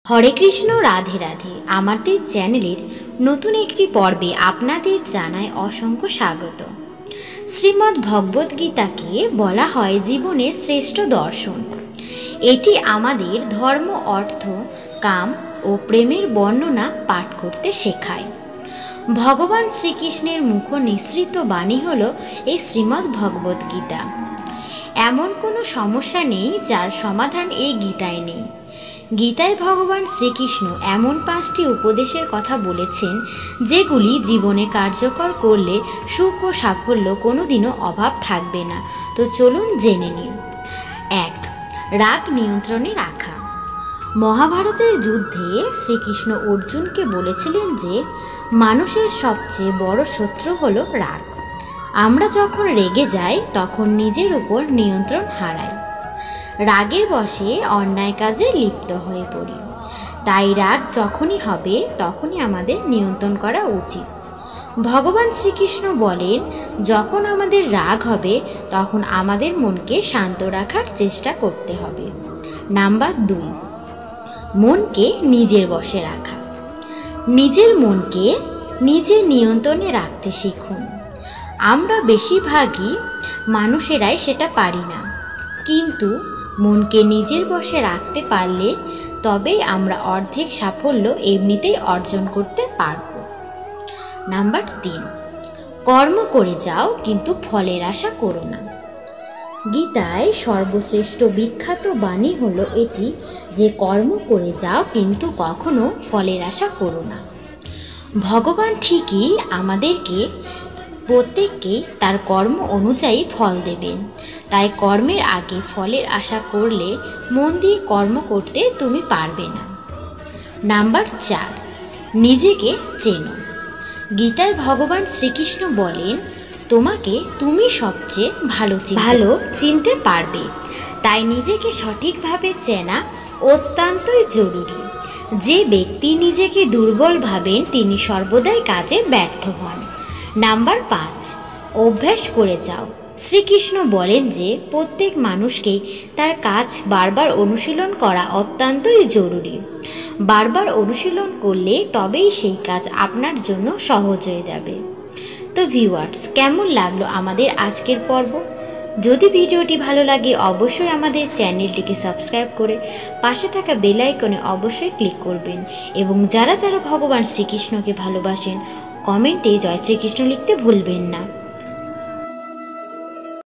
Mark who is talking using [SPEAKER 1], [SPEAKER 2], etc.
[SPEAKER 1] হরে কৃষ্ণ, রাধে রাধে। আমাদের চ্যানেলের নতুন একটি পর্বে আপনাদের জানায় অসংখ্য স্বাগত। শ্রীমদ্ ভগবদ গীতাকে বলা হয় জীবনের শ্রেষ্ঠ দর্শন। এটি আমাদের ধর্ম, অর্থ, কাম ও প্রেমের বর্ণনা পাঠ করতে শেখায়। ভগবান শ্রীকৃষ্ণের মুখ নিঃসৃত বাণী হল এই শ্রীমদ্ ভগবদ গীতা। এমন কোনো সমস্যা নেই যার সমাধান এই গীতায় নেই। গীতায় ভগবান শ্রীকৃষ্ণ এমন 5টি উপদেশের কথা বলেছেন যেগুলি জীবনে কার্যকর করলে সুখ ও সাফল্য কোনোদিনও অভাব থাকবে না। তো চলুন জেনে নিন। 1. রাগ নিয়ন্ত্রণে রাখা। মহাভারতের যুদ্ধে শ্রীকৃষ্ণ অর্জুনকে বলেছিলেন যে মানুষের সবচেয়ে বড় শত্রু হলো রাগ। আমরা যখন রেগে যাই তখন নিজের উপর নিয়ন্ত্রণ হারাই। রাগের বশে অন্যায় কাজে লিপ্ত হয়ে পড়ি। তাই রাগ যখনই হবে তখনই আমাদের নিয়ন্ত্রণ করা উচিত। ভগবান শ্রীকৃষ্ণ বলেন, যখন আমাদের রাগ হবে তখন আমাদের মনকে শান্ত রাখার চেষ্টা করতে হবে। নাম্বার 2, মনকে নিজের বশে রাখা। নিজের মনকে নিজের নিয়ন্ত্রণে রাখতে শিখুন। আমরা বেশিরভাগই মানুষেরাই সেটা পারি না, কিন্তু মনকে নিজের বশে রাখতে পারলে তবেই আমরা অর্ধেক সাফল্য এমনিতেই অর্জন করতে পারব। নাম্বার 3, কর্ম করে যাও কিন্তু ফলের আশা করো না। গীতায় সর্বশ্রেষ্ঠ বিখ্যাত বাণী হলো এটি যে কর্ম করে যাও কিন্তু কখনো ফলের আশা করো না। ভগবান ঠিকই আমাদেরকে প্রত্যেককেই তার কর্ম অনুযায়ী ফল দেবেন। তাই কর্মের আগে ফলের আশা করলে মন দিয়ে কর্ম করতে তুমি পারবে না। নাম্বার 4, নিজেকে চেনো। গীতায় ভগবান শ্রীকৃষ্ণ বলেন, তোমাকে তুমি সবচেয়ে ভালো চিনতে পারবে। তাই নিজেকে সঠিকভাবে চেনা অত্যন্তই জরুরি। যে ব্যক্তি নিজেকে দুর্বল ভাবেন তিনি সর্বদাই কাজে ব্যর্থ হন। নাম্বার 5, অভ্যাস করে যাও। শ্রীকৃষ্ণ বলেন যে প্রত্যেক মানুষকেই তার কাজ বারবার অনুশীলন করা অত্যন্তই জরুরি। বারবার অনুশীলন করলে তবেই সেই কাজ আপনার জন্য সহজ হয়ে যাবে। তো ভিউয়ার্স, কেমন লাগলো আমাদের আজকের পর্ব? যদি ভিডিওটি ভালো লাগে অবশ্যই আমাদের চ্যানেলটিকে সাবস্ক্রাইব করে পাশে থাকা বেল আইকনে অবশ্যই ক্লিক করবেন। এবং যারা যারা ভগবান শ্রীকৃষ্ণকে ভালোবাসেন কমেন্টে জয় শ্রীকৃষ্ণ লিখতে ভুলবেন না।